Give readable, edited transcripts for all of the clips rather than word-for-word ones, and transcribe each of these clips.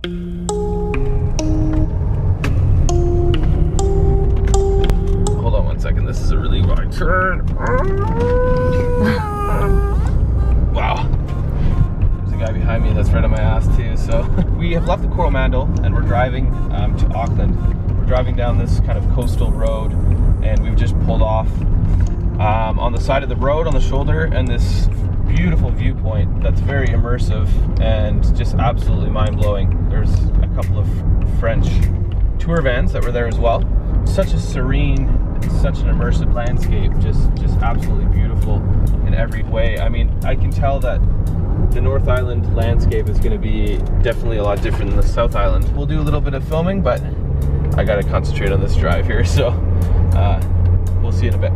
Hold on one second, this is a really wide turn. Wow. There's a guy behind me that's right on my ass too. So we have left the Coromandel and we're driving to Auckland. We're driving down this kind of coastal road and we've just pulled off on the side of the road on the shoulder, and this beautiful viewpoint that's very immersive and just absolutely mind-blowing. There's a couple of French tour vans that were there as well. Such a serene, such an immersive landscape, just absolutely beautiful in every way. I mean, I can tell that the North Island landscape is going to be definitely a lot different than the South Island. We'll do a little bit of filming, but I got to concentrate on this drive here, so we'll see you in a bit.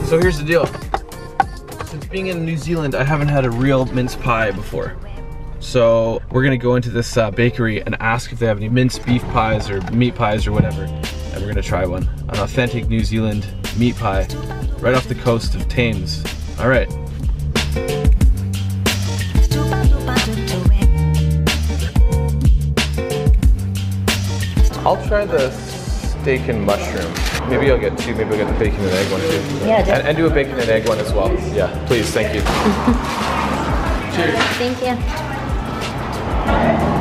So here's the deal. Since being in New Zealand, I haven't had a real mince pie before. So we're gonna go into this bakery and ask if they have any minced beef pies or meat pies or whatever. And we're gonna try one. An authentic New Zealand meat pie right off the coast of Thames. All right. I'll try the steak and mushroom. Maybe I'll get two, maybe I'll get the bacon and egg one too. Yeah, and do a bacon and egg one as well. Yeah, please, thank you. Cheers. Thank you.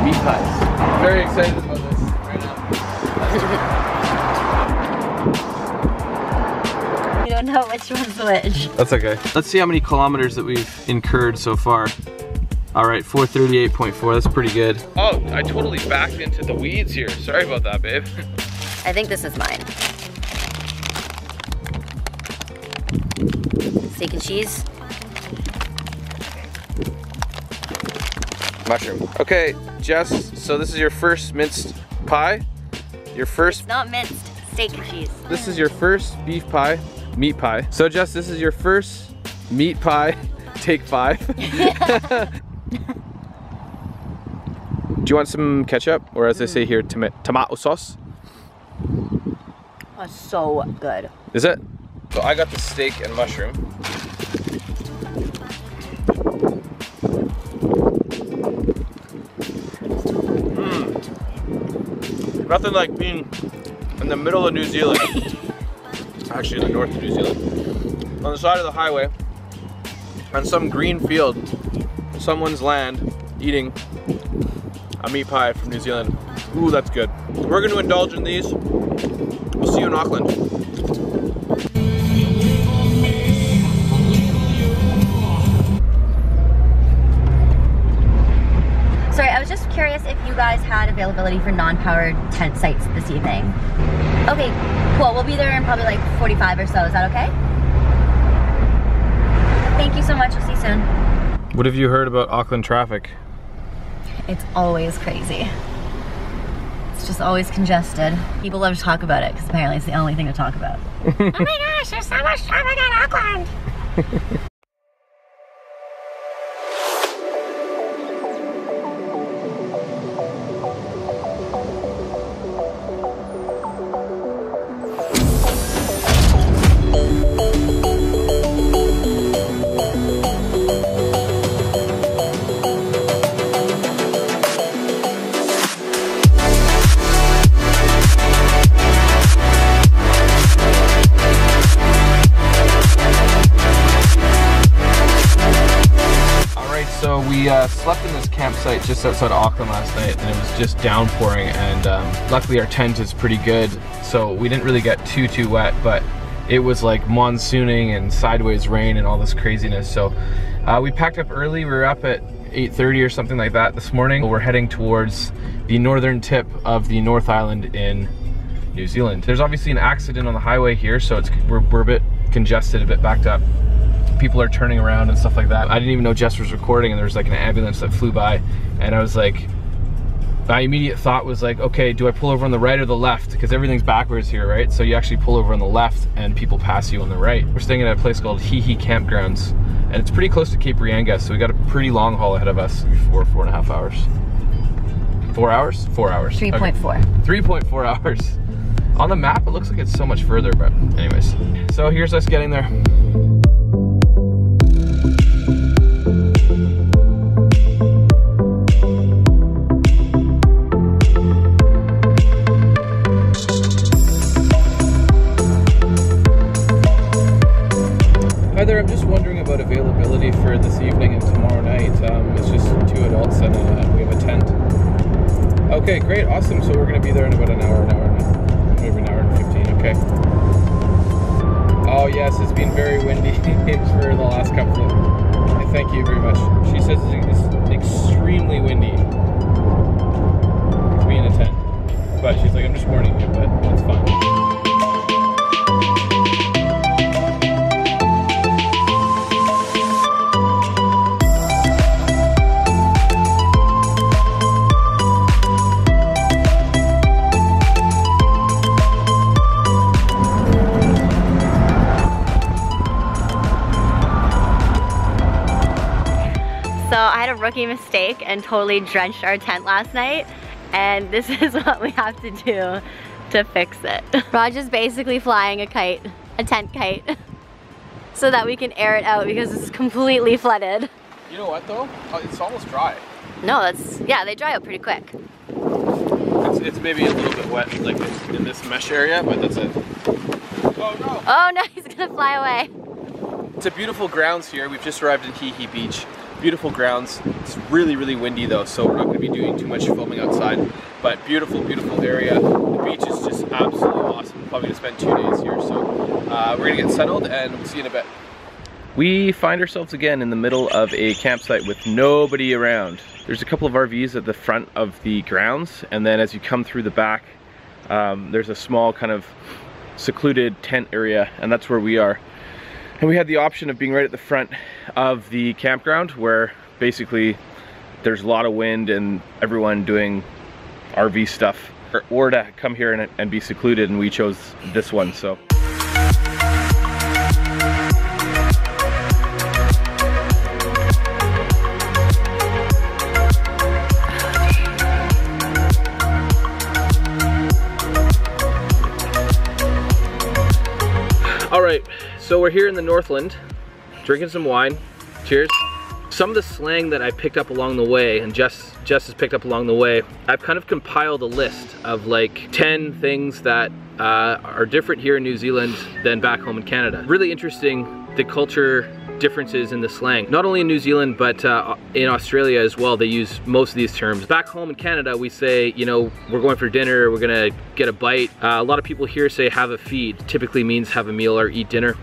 Meat pies. Very excited about this right now. We don't know which one's which. That's okay. Let's see how many kilometers that we've incurred so far. All right, 438.4, that's pretty good. Oh, I totally backed into the weeds here. Sorry about that, babe. I think this is mine. Steak and cheese. Mushroom. Okay, Jess, so this is your first minced pie? Your first... It's not minced, steak and cheese. This is your first beef pie, meat pie. So Jess, this is your first meat pie, take 5. Do you want some ketchup? Or as they say here, tomato sauce? Oh, so good. Is it? So I got the steak and mushroom. Nothing like being in the middle of New Zealand. Actually, in the north of New Zealand. On the side of the highway, on some green field, someone's land, eating a meat pie from New Zealand. Ooh, that's good. We're gonna indulge in these. We'll see you in Auckland. Sorry, I was just curious if you guys had availability for non-powered tent sites this evening. Okay, cool. We'll be there in probably like 45 or so. Is that okay? Thank you so much. We'll see you soon. What have you heard about Auckland traffic? It's always crazy. It's just always congested. People love to talk about it because apparently it's the only thing to talk about. Oh my gosh, there's so much traffic in Auckland! So we slept in this campsite just outside Auckland last night, and it was just downpouring, and luckily our tent is pretty good, so we didn't really get too wet, but it was like monsooning and sideways rain and all this craziness. So we packed up early. We were up at 8:30 or something like that this morning. We're heading towards the northern tip of the North Island in New Zealand. There's obviously an accident on the highway here, so we're a bit congested, a bit backed up. People are turning around and stuff like that. I didn't even know Jess was recording, and there was like an ambulance that flew by, and I was like, my immediate thought was like, okay, do I pull over on the right or the left? Because everything's backwards here, right? So you actually pull over on the left and people pass you on the right. We're staying at a place called Hihi Campgrounds, and it's pretty close to Cape Reinga, so we got a pretty long haul ahead of us, 4.5 hours. 4 hours? 4 hours. 3.4. Okay. 3.4 hours. On the map, it looks like it's so much further, but anyways. So here's us getting there. Hi there, I'm just wondering about availability for this evening and tomorrow night. It's just 2 adults and we have a tent. Okay, great, awesome. So we're gonna be there in about an hour maybe an hour and 15, okay. Oh yes, it's been very windy for the last couple of, thank you very much. She says it's extremely windy to be in a tent. But she's like, I'm just warning you, but it's fine. So I had a rookie mistake and totally drenched our tent last night, and this is what we have to do to fix it. Raj is basically flying a kite, a tent kite, so that we can air it out because it's completely flooded. You know what though? It's almost dry. No, yeah, they dry out pretty quick. It's maybe a little bit wet, like in this mesh area, but that's it. Oh no! Oh no, he's gonna fly away. It's a beautiful grounds here. We've just arrived in Hee Hee Beach. Beautiful grounds. It's really, really windy though, so we're not going to be doing too much filming outside. But beautiful, beautiful area. The beach is just absolutely awesome. We're probably going to spend 2 days here, so we're going to get settled and we'll see you in a bit. We find ourselves again in the middle of a campsite with nobody around. There's a couple of RVs at the front of the grounds, and then as you come through the back, there's a small kind of secluded tent area, and that's where we are. And we had the option of being right at the front of the campground where basically there's a lot of wind and everyone doing RV stuff, or to come here and be secluded, and we chose this one, so. All right, so we're here in the Northland, drinking some wine. Cheers. Some of the slang that I picked up along the way, and Jess has picked up along the way, I've kind of compiled a list of like 10 things that are different here in New Zealand than back home in Canada. Really interesting, the culture differences in the slang. Not only in New Zealand, but in Australia as well, they use most of these terms. Back home in Canada, we say, you know, we're going for dinner, we're gonna get a bite. A lot of people here say have a feed, typically means have a meal or eat dinner.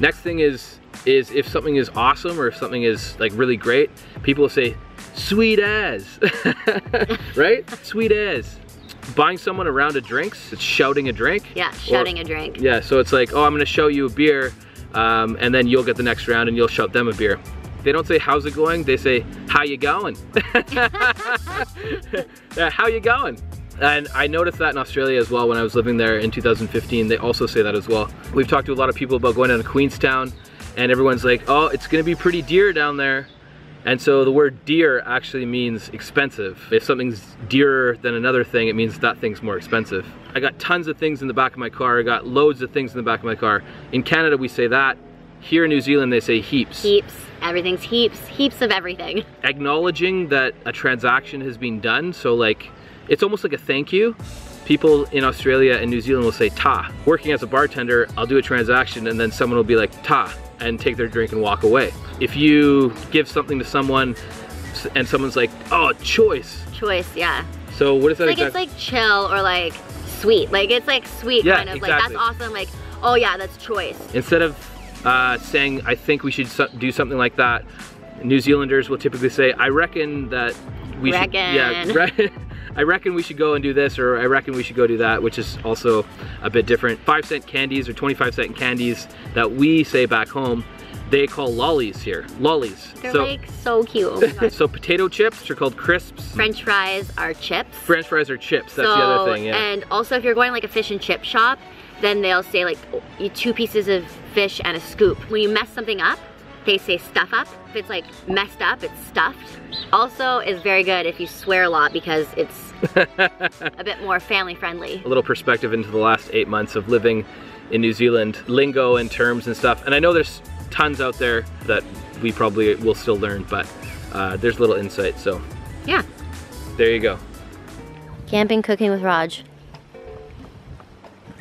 Next thing is if something is awesome or if something is like really great, people say, sweet as, right? Sweet as. Buying someone a round of drinks, it's shouting a drink. Yeah, shouting a drink. Yeah, so it's like, oh, I'm gonna show you a beer, and then you'll get the next round and you'll shout them a beer. They don't say, how's it going? They say, how you going? Yeah, how you going? And I noticed that in Australia as well when I was living there in 2015. They also say that as well. We've talked to a lot of people about going down to Queenstown, and everyone's like, oh, it's gonna be pretty dear down there. And so the word dear actually means expensive. If something's dearer than another thing, it means that thing's more expensive. I got tons of things in the back of my car. I got loads of things in the back of my car. In Canada, we say that. Here in New Zealand, they say heaps. Heaps. Everything's heaps. Heaps of everything. Acknowledging that a transaction has been done. So like, it's almost like a thank you. People in Australia and New Zealand will say ta. Working as a bartender, I'll do a transaction and then someone will be like ta and take their drink and walk away. If you give something to someone and someone's like, oh, choice. Choice, yeah. So what is that exactly? It's like chill or like sweet. Like it's like sweet, yeah, kind of exactly. Like that's awesome. Like, oh yeah, that's choice. Instead of saying, I think we should do something like that, New Zealanders will typically say, I reckon that we should, yeah, I reckon we should go and do this, or I reckon we should go do that, which is also a bit different. 5-cent candies or 25-cent candies that we say back home, they call lollies here. Lollies. They're like so cute. Oh my God. So potato chips are called crisps. French fries are chips. French fries are chips, that's the other thing, yeah. And also if you're going like a fish and chip shop, then they'll say like 2 pieces of fish and a scoop. When you mess something up, they say stuff up. If it's like messed up, it's stuffed. Also is very good if you swear a lot because it's a bit more family friendly. A little perspective into the last 8 months of living in New Zealand, lingo and terms and stuff. And I know there's tons out there that we probably will still learn, but there's a little insight, so. Yeah. There you go. Camping, cooking with Raj.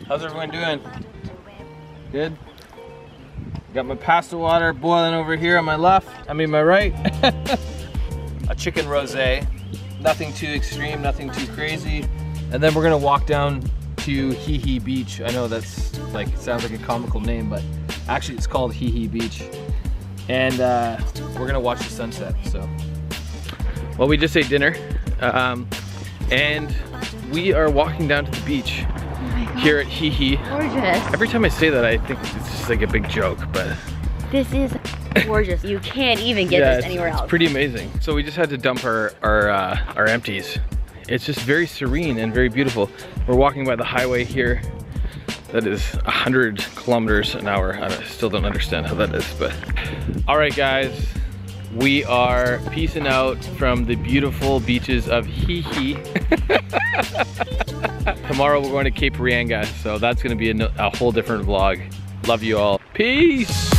How's everyone doing? Good? Got my pasta water boiling over here on my left, my right. A chicken rosé. Nothing too extreme, nothing too crazy. And then we're gonna walk down to Hee Hee Beach. I know that's like, it sounds like a comical name, but actually it's called Hee Hee Beach. And we're gonna watch the sunset, so. Well, we just ate dinner. And we are walking down to the beach here at Hee Hee. Gorgeous. Every time I say that, I think it's just like a big joke, but. This is gorgeous. You can't even get this anywhere else. It's pretty amazing. So we just had to dump our empties. It's just very serene and very beautiful. We're walking by the highway here. That is 100 kilometers an hour. I still don't understand how that is, but. All right, guys. We are peacing out from the beautiful beaches of Hee Hee. Tomorrow we're going to Cape Reinga, so that's going to be a whole different vlog. Love you all. Peace!